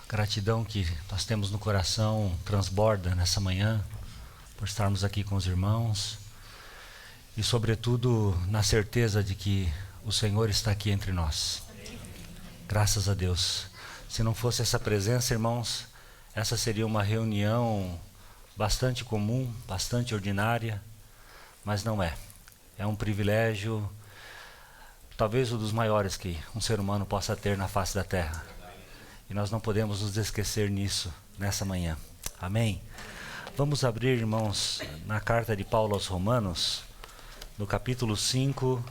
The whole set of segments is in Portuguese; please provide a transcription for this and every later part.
Gratidão que nós temos no coração transborda nessa manhã, por estarmos aqui com os irmãos e, sobretudo, na certeza de que o Senhor está aqui entre nós. Graças a Deus. Se não fosse essa presença, irmãos, essa seria uma reunião bastante comum, bastante ordinária, mas não é. É um privilégio, talvez um dos maiores que um ser humano possa ter na face da terra. E nós não podemos nos esquecer nisso nessa manhã. Amém? Vamos abrir, irmãos, na carta de Paulo aos Romanos, no capítulo 5,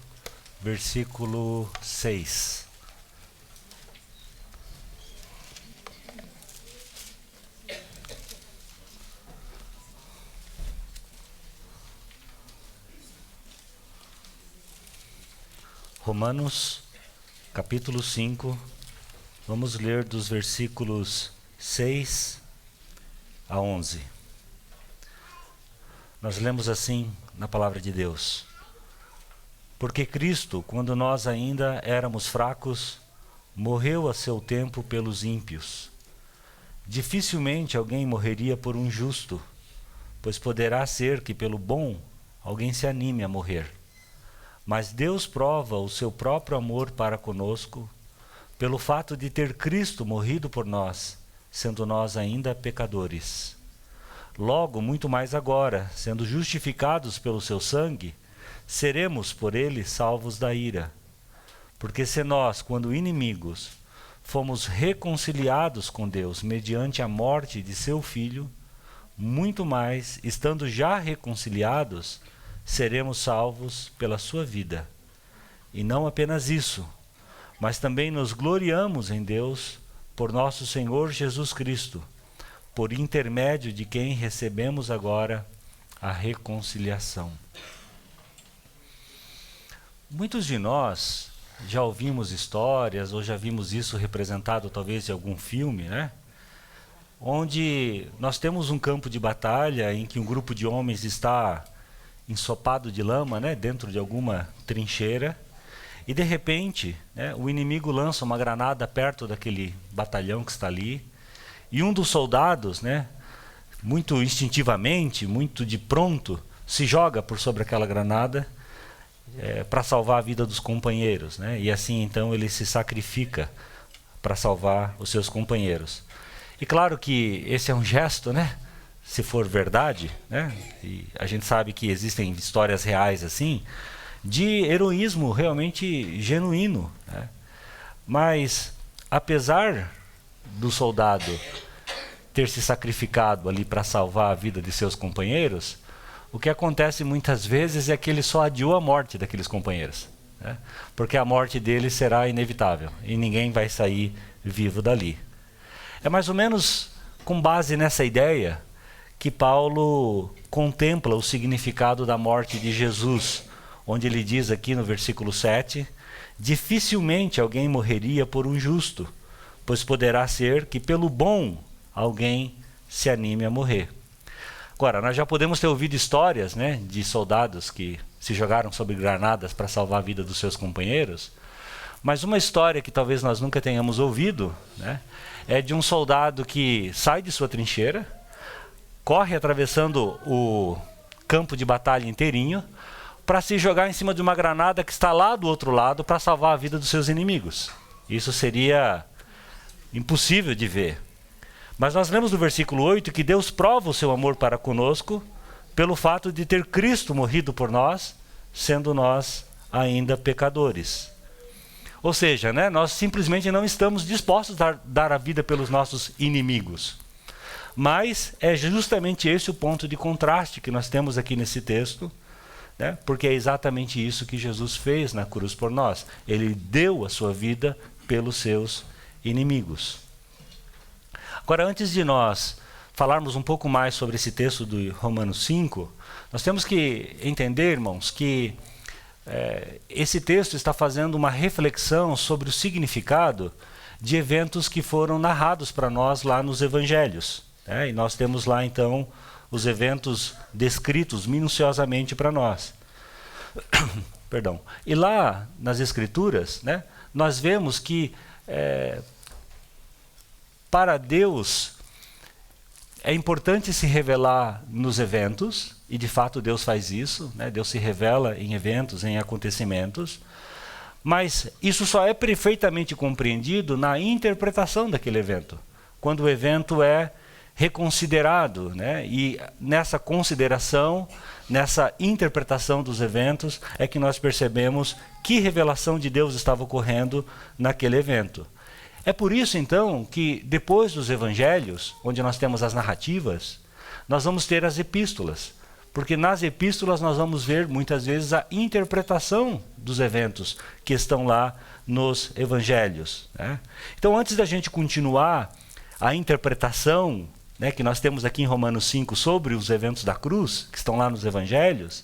versículo 6. Romanos, capítulo 5, vamos ler dos versículos 6 a 11. Nós lemos assim na palavra de Deus: Porque Cristo, quando nós ainda éramos fracos, morreu a seu tempo pelos ímpios. Dificilmente alguém morreria por um justo, pois poderá ser que pelo bom alguém se anime a morrer. Mas Deus prova o seu próprio amor para conosco, pelo fato de ter Cristo morrido por nós, sendo nós ainda pecadores. Logo, muito mais agora, sendo justificados pelo seu sangue, seremos por ele salvos da ira. Porque se nós, quando inimigos, fomos reconciliados com Deus mediante a morte de seu Filho, muito mais, estando já reconciliados, seremos salvos pela sua vida. E não apenas isso, mas também nos gloriamos em Deus por nosso Senhor Jesus Cristo, por intermédio de quem recebemos agora a reconciliação. Muitos de nós já ouvimos histórias, ou já vimos isso representado talvez em algum filme, né? Onde nós temos um campo de batalha em que um grupo de homens está ensopado de lama, né, dentro de alguma trincheira, e de repente, né, o inimigo lança uma granada perto daquele batalhão que está ali, e um dos soldados, né, muito instintivamente, muito de pronto, se joga por sobre aquela granada para salvar a vida dos companheiros, né, e assim então ele se sacrifica para salvar os seus companheiros. E claro que esse é um gesto, né, se for verdade, né? E a gente sabe que existem histórias reais assim, de heroísmo realmente genuíno, né? Mas, apesar do soldado ter se sacrificado ali para salvar a vida de seus companheiros, o que acontece muitas vezes é que ele só adiou a morte daqueles companheiros, né? Porque a morte deles será inevitável e ninguém vai sair vivo dali. É mais ou menos com base nessa ideia que Paulo contempla o significado da morte de Jesus, onde ele diz aqui no versículo 7, dificilmente alguém morreria por um justo, pois poderá ser que pelo bom alguém se anime a morrer. Agora, nós já podemos ter ouvido histórias, né, de soldados que se jogaram sobre granadas para salvar a vida dos seus companheiros, mas uma história que talvez nós nunca tenhamos ouvido, né, é de um soldado que sai de sua trincheira, corre atravessando o campo de batalha inteirinho para se jogar em cima de uma granada que está lá do outro lado para salvar a vida dos seus inimigos. Isso seria impossível de ver. Mas nós lemos no versículo 8 que Deus prova o seu amor para conosco pelo fato de ter Cristo morrido por nós, sendo nós ainda pecadores. Ou seja, né, nós simplesmente não estamos dispostos a dar a vida pelos nossos inimigos. Mas é justamente esse o ponto de contraste que nós temos aqui nesse texto, né? Porque é exatamente isso que Jesus fez na cruz por nós. Ele deu a sua vida pelos seus inimigos. Agora, antes de nós falarmos um pouco mais sobre esse texto do Romanos 5, nós temos que entender, irmãos, que esse texto está fazendo uma reflexão sobre o significado de eventos que foram narrados para nós lá nos evangelhos. E nós temos lá então os eventos descritos minuciosamente para nós. Perdão. E lá, nas Escrituras, né, nós vemos que para Deus, é importante se revelar nos eventos, e de fato Deus faz isso, né? Deus se revela em eventos, em acontecimentos, mas isso só é perfeitamente compreendido na interpretação daquele evento, quando o evento é reconsiderado, né? E nessa consideração, nessa interpretação dos eventos, é que nós percebemos que revelação de Deus estava ocorrendo naquele evento. É por isso, então, que depois dos evangelhos, onde nós temos as narrativas, nós vamos ter as epístolas. Porque nas epístolas nós vamos ver, muitas vezes, a interpretação dos eventos que estão lá nos evangelhos, né? Então, antes da gente continuar a interpretação, né, que nós temos aqui em Romanos 5 sobre os eventos da cruz, que estão lá nos evangelhos,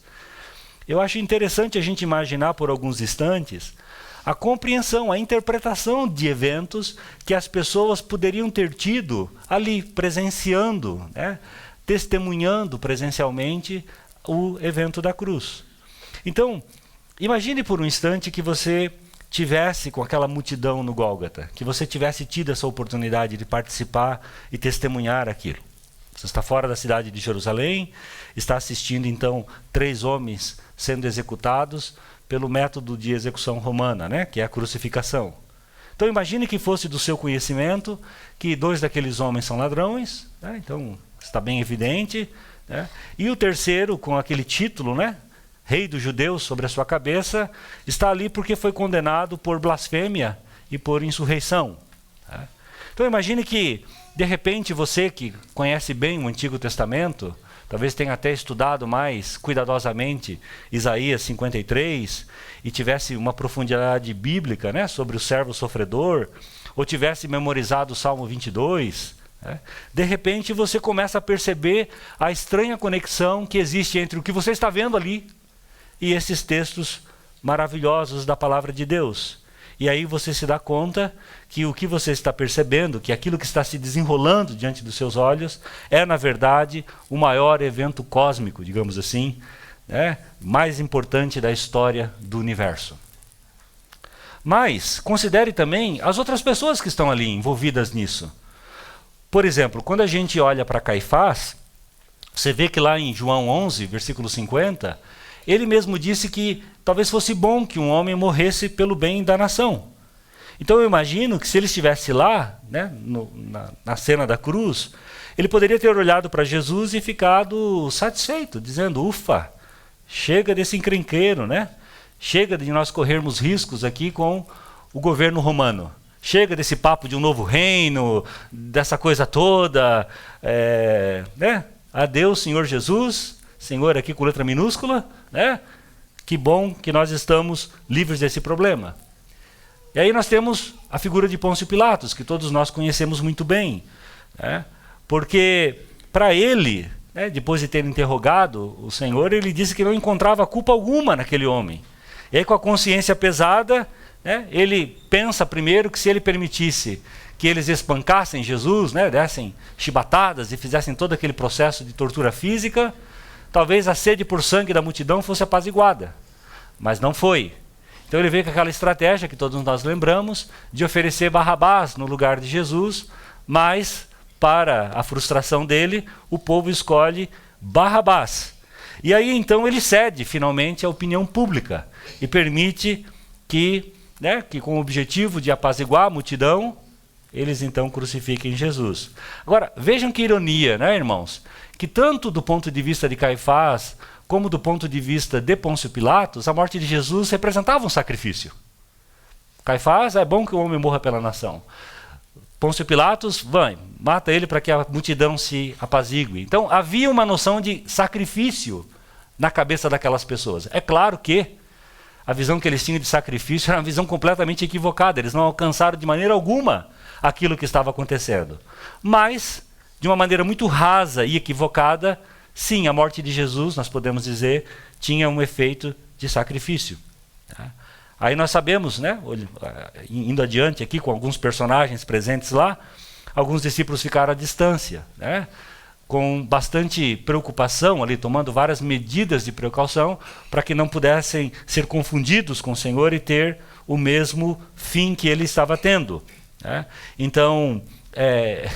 eu acho interessante a gente imaginar por alguns instantes a compreensão, a interpretação de eventos que as pessoas poderiam ter tido ali, presenciando, né, testemunhando presencialmente o evento da cruz. Então, imagine por um instante que você tivesse com aquela multidão no Gólgota, que você tivesse tido essa oportunidade de participar e testemunhar aquilo. Você está fora da cidade de Jerusalém, está assistindo então 3 homens sendo executados pelo método de execução romana, né, que é a crucificação. Então imagine que fosse do seu conhecimento que 2 daqueles homens são ladrões, né, então está bem evidente, né, e o terceiro com aquele título, né, Rei dos Judeus sobre a sua cabeça, está ali porque foi condenado por blasfêmia e por insurreição. Tá? Então imagine que, de repente, você que conhece bem o Antigo Testamento, talvez tenha até estudado mais cuidadosamente Isaías 53, e tivesse uma profundidade bíblica, né, sobre o servo sofredor, ou tivesse memorizado o Salmo 22, né? De repente você começa a perceber a estranha conexão que existe entre o que você está vendo ali e esses textos maravilhosos da palavra de Deus. E aí você se dá conta que o que você está percebendo, que aquilo que está se desenrolando diante dos seus olhos, é na verdade o maior evento cósmico, digamos assim, né, mais importante da história do universo. Mas considere também as outras pessoas que estão ali envolvidas nisso. Por exemplo, quando a gente olha para Caifás, você vê que lá em João 11, versículo 50, ele mesmo disse que talvez fosse bom que um homem morresse pelo bem da nação. Então eu imagino que se ele estivesse lá, né, na cena da cruz, ele poderia ter olhado para Jesus e ficado satisfeito, dizendo, ufa, chega desse encrenqueiro, né? Chega de nós corrermos riscos aqui com o governo romano. Chega desse papo de um novo reino, dessa coisa toda, né? Adeus, Senhor Jesus, Senhor aqui com letra minúscula, né? Que bom que nós estamos livres desse problema. E aí nós temos a figura de Pôncio Pilatos, que todos nós conhecemos muito bem, né? Porque para ele, né, depois de ter interrogado o Senhor, ele disse que não encontrava culpa alguma naquele homem. E aí com a consciência pesada, né, ele pensa primeiro que se ele permitisse que eles espancassem Jesus, né, dessem chibatadas e fizessem todo aquele processo de tortura física, talvez a sede por sangue da multidão fosse apaziguada. Mas não foi. Então ele veio com aquela estratégia que todos nós lembramos, de oferecer Barrabás no lugar de Jesus, mas, para a frustração dele, o povo escolhe Barrabás. E aí então ele cede finalmente à opinião pública e permite que, né, que com o objetivo de apaziguar a multidão, eles então crucifiquem Jesus. Agora, vejam que ironia, né, irmãos? Que tanto do ponto de vista de Caifás, como do ponto de vista de Pôncio Pilatos, a morte de Jesus representava um sacrifício. Caifás, é bom que o homem morra pela nação. Pôncio Pilatos, vai, mata ele para que a multidão se apazigue. Então havia uma noção de sacrifício na cabeça daquelas pessoas. É claro que a visão que eles tinham de sacrifício era uma visão completamente equivocada. Eles não alcançaram de maneira alguma aquilo que estava acontecendo. Mas, de uma maneira muito rasa e equivocada, sim, a morte de Jesus, nós podemos dizer, tinha um efeito de sacrifício. Tá? Aí nós sabemos, né, indo adiante aqui com alguns personagens presentes lá, alguns discípulos ficaram à distância, né, com bastante preocupação ali, tomando várias medidas de precaução para que não pudessem ser confundidos com o Senhor e ter o mesmo fim que ele estava tendo. né? Então,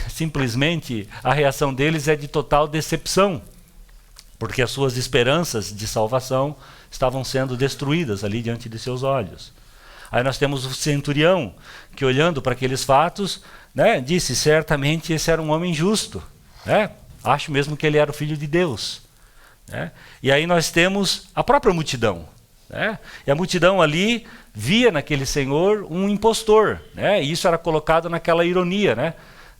simplesmente, a reação deles é de total decepção, porque as suas esperanças de salvação estavam sendo destruídas ali diante de seus olhos. Aí nós temos o centurião, que olhando para aqueles fatos, né, disse, certamente esse era um homem justo, né? Acho mesmo que ele era o Filho de Deus, né? E aí nós temos a própria multidão, né? E a multidão ali via naquele senhor um impostor, né? E isso era colocado naquela ironia,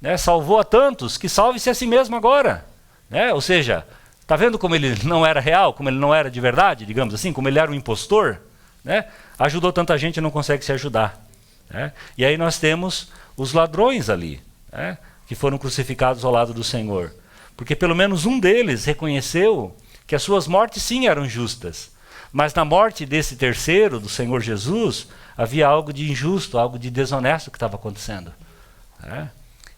né? Salvou a tantos, que salve-se a si mesmo agora, né? Ou seja, está vendo como ele não era real, como ele não era de verdade, digamos assim, como ele era um impostor, né? Ajudou tanta gente e não consegue se ajudar, né? E aí nós temos os ladrões ali, né, que foram crucificados ao lado do Senhor. Porque pelo menos um deles reconheceu que as suas mortes sim eram justas. Mas na morte desse terceiro, do Senhor Jesus, havia algo de injusto, algo de desonesto que estava acontecendo, né?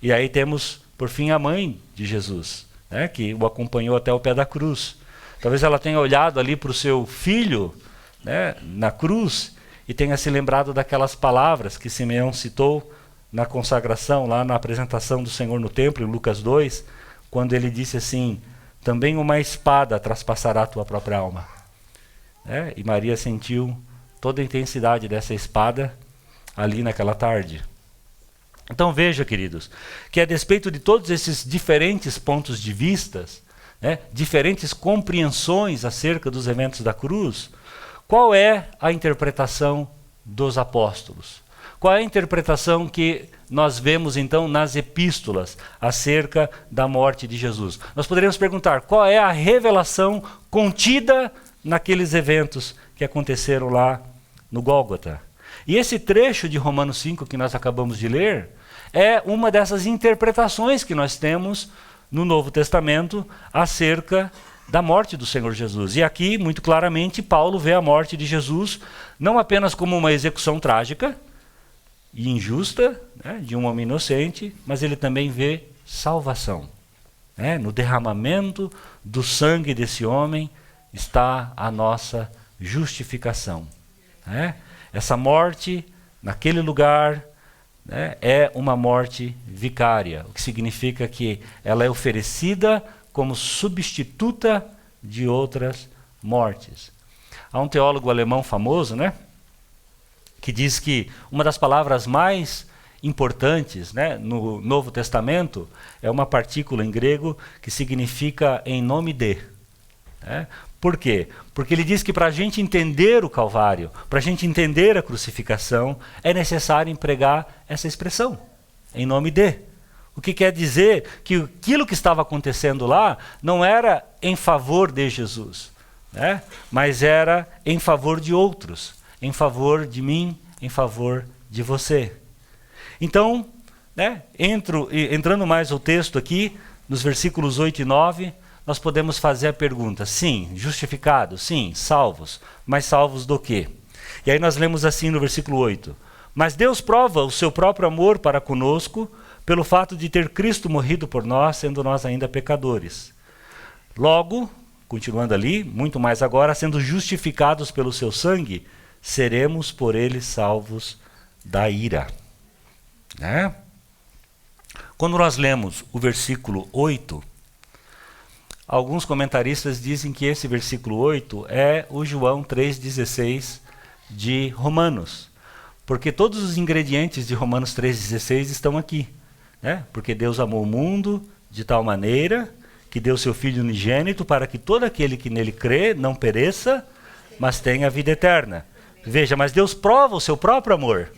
E aí temos, por fim, a mãe de Jesus, né, que o acompanhou até o pé da cruz. Talvez ela tenha olhado ali para o seu filho, né, na cruz, e tenha se lembrado daquelas palavras que Simeão citou na consagração, lá na apresentação do Senhor no templo, em Lucas 2, quando ele disse assim, também uma espada traspassará a tua própria alma. E Maria sentiu toda a intensidade dessa espada ali naquela tarde. Então veja, queridos, que a despeito de todos esses diferentes pontos de vistas, né, diferentes compreensões acerca dos eventos da cruz, qual é a interpretação dos apóstolos? Qual é a interpretação que nós vemos então nas epístolas acerca da morte de Jesus? Nós poderíamos perguntar, qual é a revelação contida naqueles eventos que aconteceram lá no Gólgota? E esse trecho de Romanos 5 que nós acabamos de ler é uma dessas interpretações que nós temos no Novo Testamento acerca da morte do Senhor Jesus. E aqui, muito claramente, Paulo vê a morte de Jesus não apenas como uma execução trágica e injusta, né, de um homem inocente, mas ele também vê salvação, né? No derramamento do sangue desse homem está a nossa justificação, né? Essa morte naquele lugar, né, é uma morte vicária, o que significa que ela é oferecida como substituta de outras mortes. Há um teólogo alemão famoso, né, que diz que uma das palavras mais importantes, né, no Novo Testamento é uma partícula em grego que significa em nome de, né? Por quê? Porque ele diz que para a gente entender o Calvário, para a gente entender a crucificação, é necessário empregar essa expressão, em nome de. O que quer dizer que aquilo que estava acontecendo lá não era em favor de Jesus, né, mas era em favor de outros, em favor de mim, em favor de você. Então, né, entrando mais ao texto aqui, nos versículos 8 e 9, nós podemos fazer a pergunta, sim, justificados, sim, salvos, mas salvos do quê? E aí nós lemos assim no versículo 8, mas Deus prova o seu próprio amor para conosco pelo fato de ter Cristo morrido por nós, sendo nós ainda pecadores. Logo, continuando ali, muito mais agora, sendo justificados pelo seu sangue, seremos por ele salvos da ira. Né? Quando nós lemos o versículo 8, alguns comentaristas dizem que esse versículo 8 é o João 3,16 de Romanos. Porque todos os ingredientes de Romanos 3,16 estão aqui, né? Porque Deus amou o mundo de tal maneira que deu seu Filho unigênito para que todo aquele que nele crê não pereça, mas tenha a vida eterna. Veja, mas Deus prova o seu próprio amor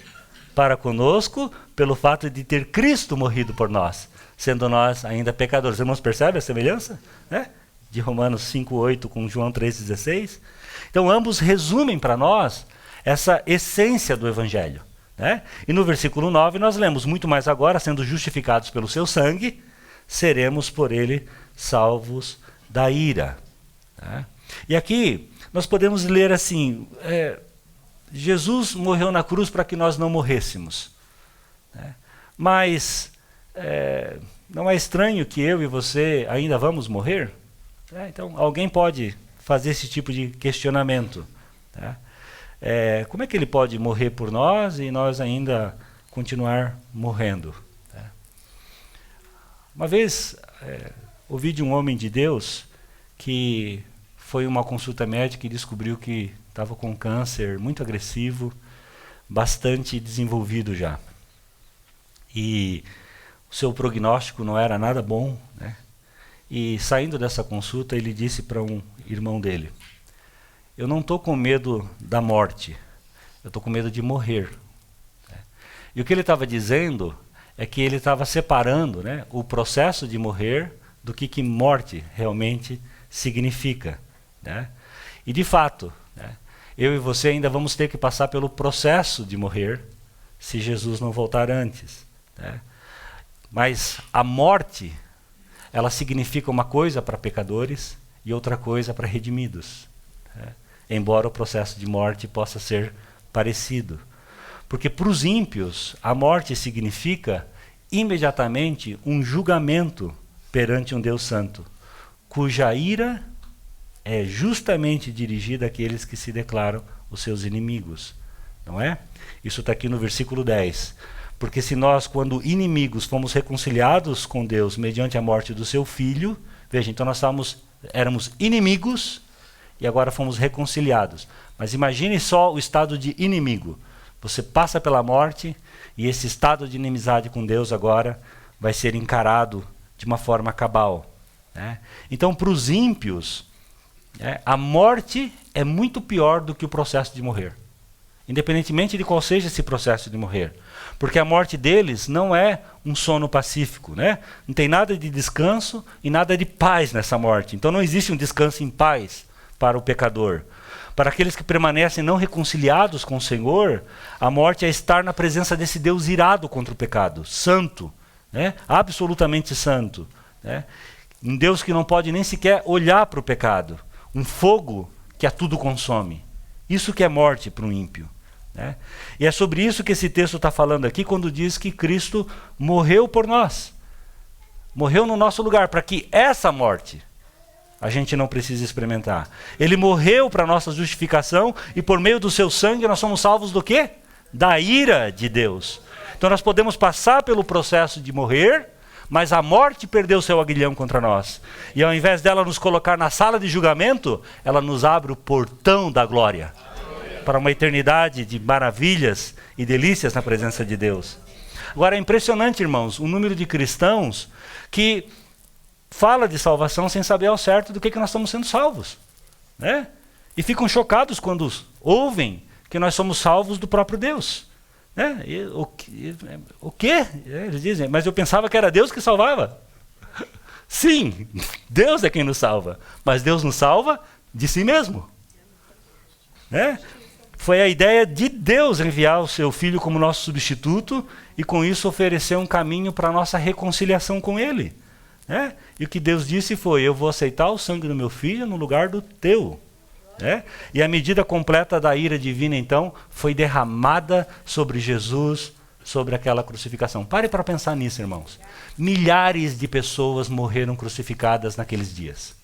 para conosco pelo fato de ter Cristo morrido por nós, sendo nós ainda pecadores. Os irmãos percebem a semelhança, né, de Romanos 5,8 com João 3,16? Então ambos resumem para nós essa essência do Evangelho, né? E no versículo 9 nós lemos, muito mais agora, sendo justificados pelo seu sangue, seremos por ele salvos da ira. Né? E aqui nós podemos ler assim, Jesus morreu na cruz para que nós não morrêssemos. Né? Mas não é estranho que eu e você ainda vamos morrer? Então alguém pode fazer esse tipo de questionamento. Tá? Como é que ele pode morrer por nós e nós ainda continuar morrendo. Uma vez ouvi de um homem de Deus que foi uma consulta médica e descobriu que estava com câncer muito agressivo, bastante desenvolvido já. E o seu prognóstico não era nada bom, né? E saindo dessa consulta, ele disse para um irmão dele: eu não estou com medo da morte, eu estou com medo de morrer. E o que ele estava dizendo é que ele estava separando, né, o processo de morrer do que morte realmente significa, né? E de fato, né, eu e você ainda vamos ter que passar pelo processo de morrer se Jesus não voltar antes, né? Mas a morte, ela significa uma coisa para pecadores e outra coisa para redimidos, né? Embora o processo de morte possa ser parecido. Porque para os ímpios, a morte significa imediatamente um julgamento perante um Deus santo, cuja ira é justamente dirigida àqueles que se declaram os seus inimigos. Não é? Isso está aqui no versículo 10. Porque se nós, quando inimigos, fomos reconciliados com Deus mediante a morte do seu Filho, veja, então nós éramos inimigos e agora fomos reconciliados. Mas imagine só o estado de inimigo. Você passa pela morte e esse estado de inimizade com Deus agora vai ser encarado de uma forma cabal, né? Então, para os ímpios, a morte é muito pior do que o processo de morrer, independentemente de qual seja esse processo de morrer. Porque a morte deles não é um sono pacífico, né? Não tem nada de descanso e nada de paz nessa morte. Então não existe um descanso em paz para o pecador. Para aqueles que permanecem não reconciliados com o Senhor, a morte é estar na presença desse Deus irado contra o pecado, santo, né? Absolutamente santo, né? Um Deus que não pode nem sequer olhar para o pecado, um fogo que a tudo consome. Isso que é morte para um ímpio, né? E é sobre isso que esse texto está falando aqui, quando diz que Cristo morreu por nós, morreu no nosso lugar, para que essa morte a gente não precisa experimentar. Ele morreu para a nossa justificação e por meio do seu sangue nós somos salvos do quê? Da ira de Deus. Então nós podemos passar pelo processo de morrer, mas a morte perdeu seu aguilhão contra nós. E ao invés dela nos colocar na sala de julgamento, ela nos abre o portão da glória para uma eternidade de maravilhas e delícias na presença de Deus. Agora é impressionante, irmãos, o número de cristãos que fala de salvação sem saber ao certo do que nós estamos sendo salvos, né? E ficam chocados quando ouvem que nós somos salvos do próprio Deus, né? E, o quê? Eles dizem, mas eu pensava que era Deus que salvava. Sim, Deus é quem nos salva, mas Deus nos salva de si mesmo, né? Foi a ideia de Deus enviar o seu Filho como nosso substituto e com isso oferecer um caminho para a nossa reconciliação com Ele. E o que Deus disse foi: eu vou aceitar o sangue do meu filho no lugar do teu. E a medida completa da ira divina, então, foi derramada sobre Jesus, sobre aquela crucificação. Pare para pensar nisso, irmãos. Milhares de pessoas morreram crucificadas naqueles dias.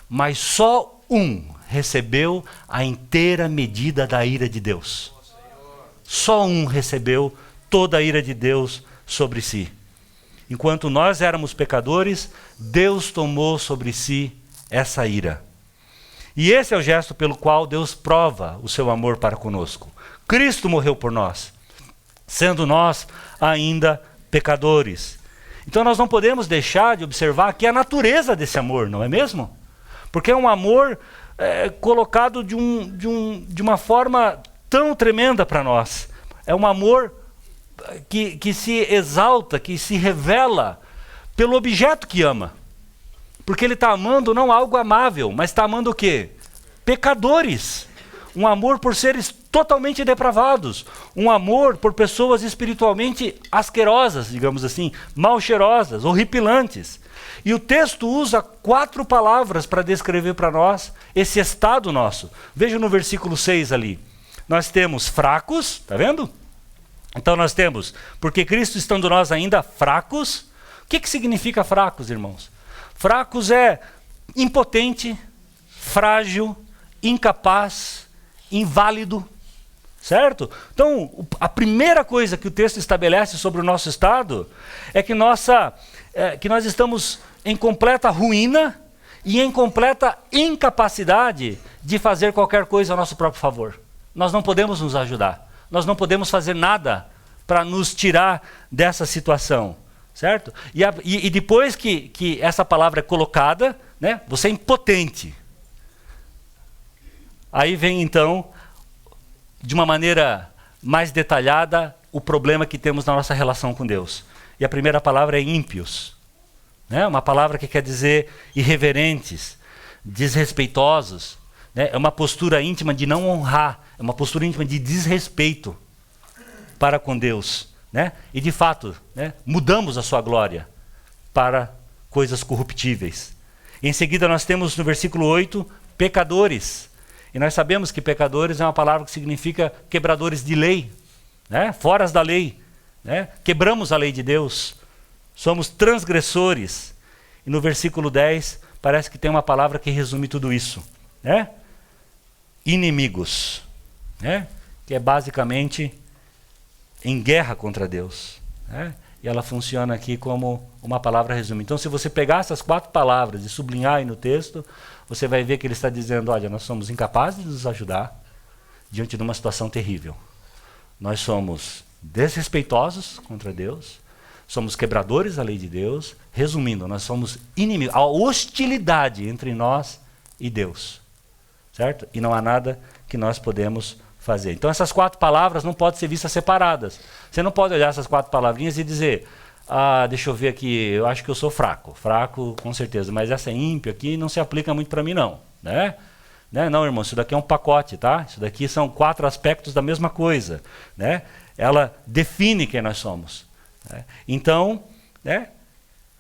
Mas só um recebeu a inteira medida da ira de Deus. Só um recebeu toda a ira de Deus sobre si. Enquanto nós éramos pecadores, Deus tomou sobre si essa ira. E esse é o gesto pelo qual Deus prova o seu amor para conosco. Cristo morreu por nós, sendo nós ainda pecadores. Então nós não podemos deixar de observar aqui a natureza desse amor, não é mesmo? Porque é um amor colocado de uma forma tão tremenda para nós. É um amor que se exalta, que se revela pelo objeto que ama. Porque ele está amando não algo amável, mas está amando o quê? Pecadores. Um amor por seres totalmente depravados. Um amor por pessoas espiritualmente asquerosas, digamos assim, mal cheirosas, horripilantes. E o texto usa 4 palavras para descrever para nós esse estado nosso. Veja no versículo 6 ali. Nós temos fracos, está vendo? Então nós temos, porque Cristo estando nós ainda fracos. O que significa fracos, irmãos? Fracos é impotente, frágil, incapaz, inválido. certo? Então, a primeira coisa que o texto estabelece sobre o nosso estado é que nós estamos em completa ruína e em completa incapacidade de fazer qualquer coisa a nosso próprio favor. Nós não podemos nos ajudar. Nós não podemos fazer nada para nos tirar dessa situação, certo? E depois que essa palavra é colocada, né, você é impotente. Aí vem então, de uma maneira mais detalhada, o problema que temos na nossa relação com Deus. E a primeira palavra é ímpios, né? Uma palavra que quer dizer irreverentes, desrespeitosos, né? É uma postura íntima de não honrar, é uma postura íntima de desrespeito para com Deus, né? E de fato, né, mudamos a sua glória para coisas corruptíveis. Em seguida nós temos no versículo 8, pecadores. E nós sabemos que pecadores é uma palavra que significa quebradores de lei, né? Foras da lei, né? Quebramos a lei de Deus, somos transgressores. E no versículo 10 parece que tem uma palavra que resume tudo isso, né? Inimigos, né? Que é basicamente em guerra contra Deus, né? E ela funciona aqui como uma palavra resumo. Então, se você pegar essas 4 palavras e sublinhar aí no texto, você vai ver que ele está dizendo, olha, nós somos incapazes de nos ajudar diante de uma situação terrível. Nós somos desrespeitosos contra Deus, somos quebradores da lei de Deus. Resumindo, nós somos inimigos, há hostilidade entre nós e Deus, certo? E não há nada que nós podemos fazer. Então essas 4 palavras não podem ser vistas separadas. Você não pode olhar essas 4 palavrinhas e dizer, deixa eu ver aqui, eu acho que eu sou fraco com certeza, mas essa ímpio aqui não se aplica muito para mim não, né? Não, irmão, isso daqui é um pacote, tá? Isso daqui são 4 aspectos da mesma coisa, né? Ela define quem nós somos, né? Então, né,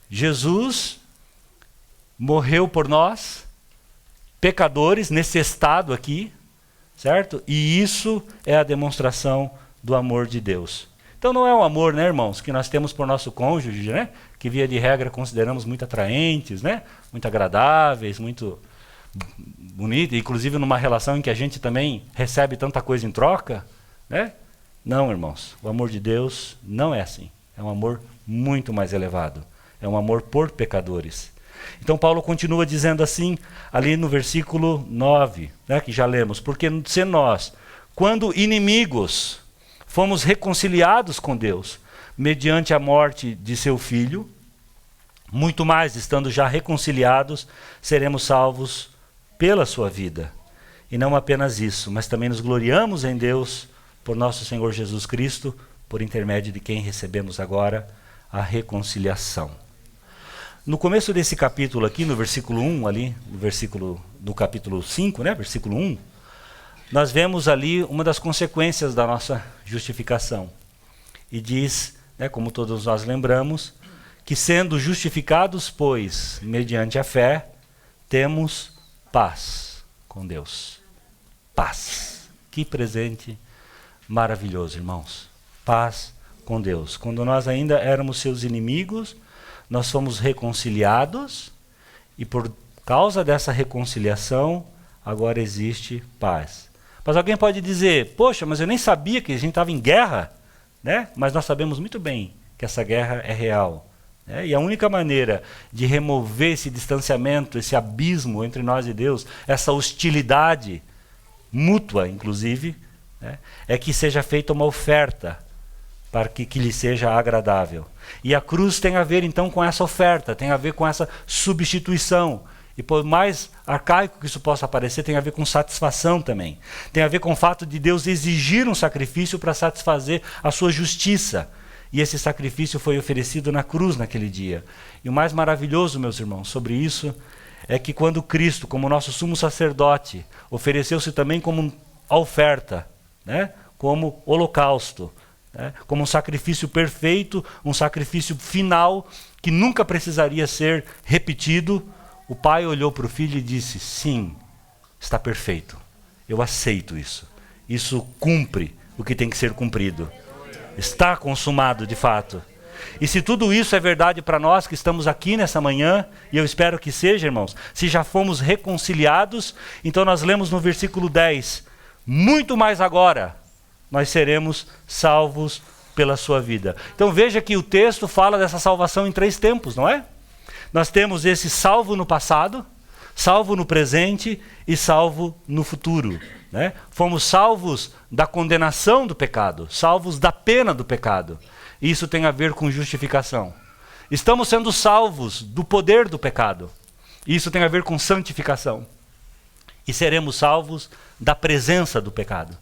Jesus morreu por nós, pecadores, nesse estado aqui, certo? E isso é a demonstração do amor de Deus. Então não é o amor, né, irmãos, que nós temos por nosso cônjuge, né? Que via de regra consideramos muito atraentes, né? Muito agradáveis, muito bonito, inclusive numa relação em que a gente também recebe tanta coisa em troca, né? Não, irmãos, o amor de Deus não é assim. É um amor muito mais elevado. É um amor por pecadores. Então Paulo continua dizendo assim, ali no versículo 9, né, que já lemos, porque se nós, quando inimigos, fomos reconciliados com Deus, mediante a morte de seu Filho, muito mais, estando já reconciliados, seremos salvos pela sua vida. E não apenas isso, mas também nos gloriamos em Deus, por nosso Senhor Jesus Cristo, por intermédio de quem recebemos agora a reconciliação. No começo desse capítulo aqui, no versículo 1, ali, do capítulo 5, né, versículo 1, nós vemos ali uma das consequências da nossa justificação. E diz, né, como todos nós lembramos, que sendo justificados, pois, mediante a fé, temos paz com Deus. Paz. Que presente maravilhoso, irmãos. Paz com Deus. Quando nós ainda éramos seus inimigos, nós fomos reconciliados e por causa dessa reconciliação, agora existe paz. Mas alguém pode dizer, poxa, mas eu nem sabia que a gente estava em guerra, né? Mas nós sabemos muito bem que essa guerra é real. Né? E a única maneira de remover esse distanciamento, esse abismo entre nós e Deus, essa hostilidade mútua, inclusive, né, é que seja feita uma oferta para que lhe seja agradável. E a cruz tem a ver então com essa oferta, tem a ver com essa substituição. E por mais arcaico que isso possa parecer, tem a ver com satisfação também. Tem a ver com o fato de Deus exigir um sacrifício para satisfazer a sua justiça. E esse sacrifício foi oferecido na cruz naquele dia. E o mais maravilhoso, meus irmãos, sobre isso, é que quando Cristo, como nosso sumo sacerdote, ofereceu-se também como a oferta, né? Como holocausto, né? Como um sacrifício perfeito, um sacrifício final, que nunca precisaria ser repetido, o pai olhou para o filho e disse, sim, está perfeito, eu aceito isso. Isso cumpre o que tem que ser cumprido. Está consumado de fato. E se tudo isso é verdade para nós que estamos aqui nessa manhã, e eu espero que seja, irmãos, se já fomos reconciliados, então nós lemos no versículo 10, muito mais agora, nós seremos salvos pela sua vida. Então veja que o texto fala dessa salvação em 3 tempos, não é? Nós temos esse salvo no passado, salvo no presente e salvo no futuro, né? Fomos salvos da condenação do pecado, salvos da pena do pecado. Isso tem a ver com justificação. Estamos sendo salvos do poder do pecado. Isso tem a ver com santificação. E seremos salvos da presença do pecado.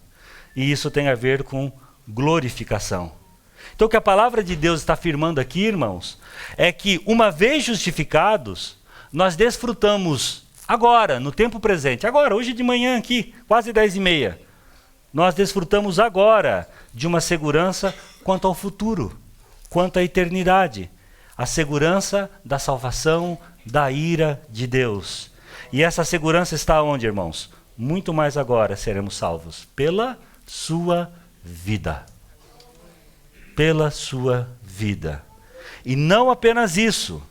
E isso tem a ver com glorificação. Então o que a palavra de Deus está afirmando aqui, irmãos, é que uma vez justificados, nós desfrutamos agora, no tempo presente, agora, hoje de manhã aqui, quase 10h30, nós desfrutamos agora de uma segurança quanto ao futuro, quanto à eternidade, a segurança da salvação da ira de Deus. E essa segurança está onde, irmãos? Muito mais agora seremos salvos pela sua vida. Pela sua vida. E não apenas isso,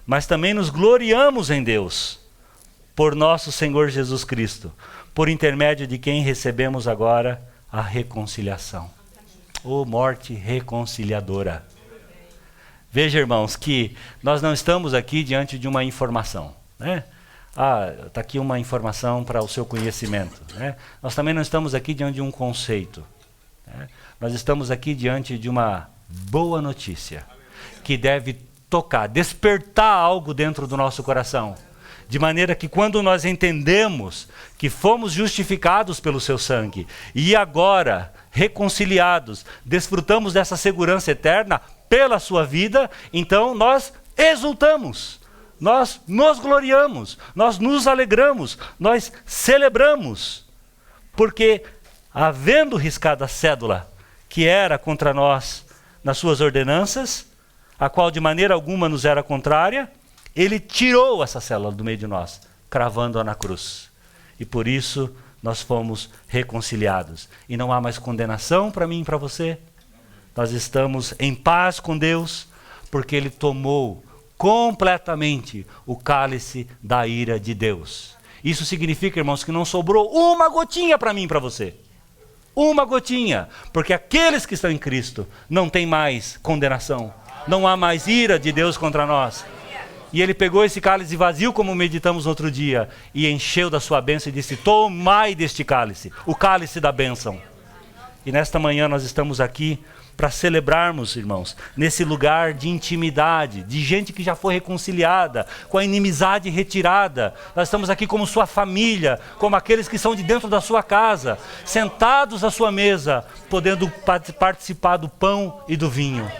mas também nos gloriamos em Deus, por nosso Senhor Jesus Cristo, por intermédio de quem recebemos agora a reconciliação. Ô morte reconciliadora. Veja, irmãos, que nós não estamos aqui diante de uma informação, né? Está aqui uma informação para o seu conhecimento, né? Nós também não estamos aqui diante de um conceito, né? Nós estamos aqui diante de uma boa notícia, que deve tocar, despertar algo dentro do nosso coração, de maneira que quando nós entendemos que fomos justificados pelo seu sangue, e agora, reconciliados, desfrutamos dessa segurança eterna pela sua vida, então nós exultamos, nós nos gloriamos, nós nos alegramos, nós celebramos, porque havendo riscado a cédula que era contra nós nas suas ordenanças, a qual de maneira alguma nos era contrária, ele tirou essa cédula do meio de nós, cravando-a na cruz. E por isso nós fomos reconciliados. E não há mais condenação para mim e para você. Nós estamos em paz com Deus, porque Ele tomou completamente o cálice da ira de Deus. Isso significa, irmãos, que não sobrou uma gotinha para mim e para você. Uma gotinha, porque aqueles que estão em Cristo não têm mais condenação. Não há mais ira de Deus contra nós. E Ele pegou esse cálice vazio, como meditamos no outro dia, e encheu da sua bênção e disse: tomai deste cálice, o cálice da bênção. E nesta manhã nós estamos aqui para celebrarmos, irmãos, nesse lugar de intimidade, de gente que já foi reconciliada, com a inimizade retirada. Nós estamos aqui como sua família, como aqueles que são de dentro da sua casa, sentados à sua mesa, podendo participar do pão e do vinho.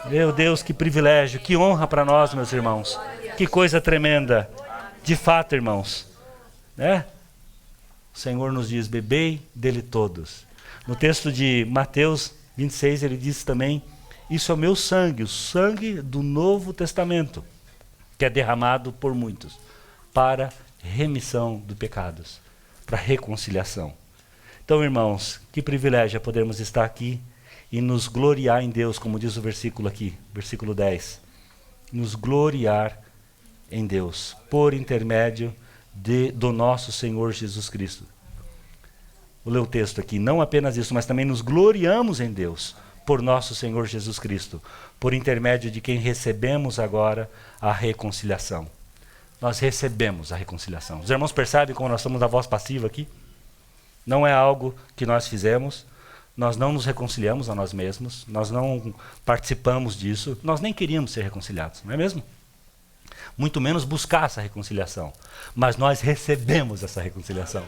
Meu Deus, que privilégio, que honra para nós, meus irmãos. Que coisa tremenda. De fato, irmãos, né? O Senhor nos diz: bebei dele todos. No texto de Mateus 26, ele diz também: isso é o meu sangue, o sangue do Novo Testamento, que é derramado por muitos, para remissão de pecados, para reconciliação. Então, irmãos, que privilégio é podermos estar aqui e nos gloriar em Deus, como diz o versículo aqui, versículo 10. Nos gloriar em Deus, por intermédio do nosso Senhor Jesus Cristo. Vou ler o texto aqui. Não apenas isso, mas também nos gloriamos em Deus, por nosso Senhor Jesus Cristo, por intermédio de quem recebemos agora a reconciliação. Nós recebemos a reconciliação. Os irmãos percebem como nós estamos na voz passiva aqui? Não é algo que nós fizemos. Nós não nos reconciliamos a nós mesmos, nós não participamos disso, nós nem queríamos ser reconciliados, não é mesmo? Muito menos buscar essa reconciliação, mas nós recebemos essa reconciliação,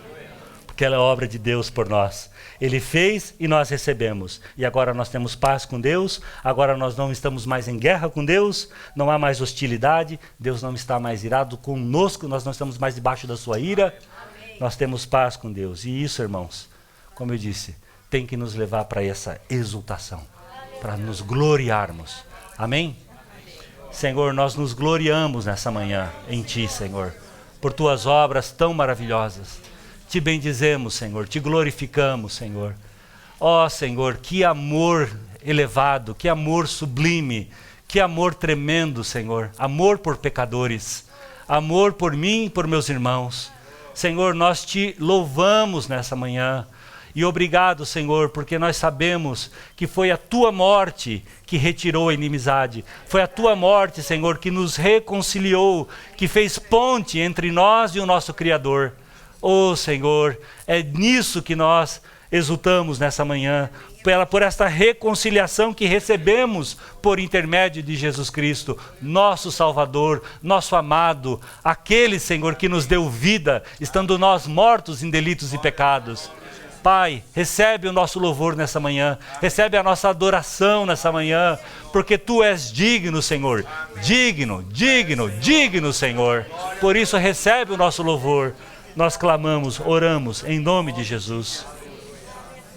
porque ela é obra de Deus por nós. Ele fez e nós recebemos, e agora nós temos paz com Deus, agora nós não estamos mais em guerra com Deus, não há mais hostilidade, Deus não está mais irado conosco, nós não estamos mais debaixo da sua ira, nós temos paz com Deus. E isso, irmãos, como eu disse, tem que nos levar para essa exultação, para nos gloriarmos. Amém? Senhor, nós nos gloriamos nessa manhã em Ti, Senhor, por Tuas obras tão maravilhosas. Te bendizemos, Senhor, Te glorificamos, Senhor. Ó, Senhor, que amor elevado, que amor sublime, que amor tremendo, Senhor. Amor por pecadores, amor por mim e por meus irmãos. Senhor, nós Te louvamos nessa manhã. E obrigado, Senhor, porque nós sabemos que foi a tua morte que retirou a inimizade. Foi a tua morte, Senhor, que nos reconciliou, que fez ponte entre nós e o nosso Criador. Oh, Senhor, é nisso que nós exultamos nessa manhã, por esta reconciliação que recebemos por intermédio de Jesus Cristo, nosso Salvador, nosso amado, aquele, Senhor, que nos deu vida, estando nós mortos em delitos e pecados. Pai, recebe o nosso louvor nessa manhã, recebe a nossa adoração nessa manhã, porque Tu és digno, Senhor, digno, digno, digno, Senhor. Por isso recebe o nosso louvor. Nós clamamos, oramos em nome de Jesus.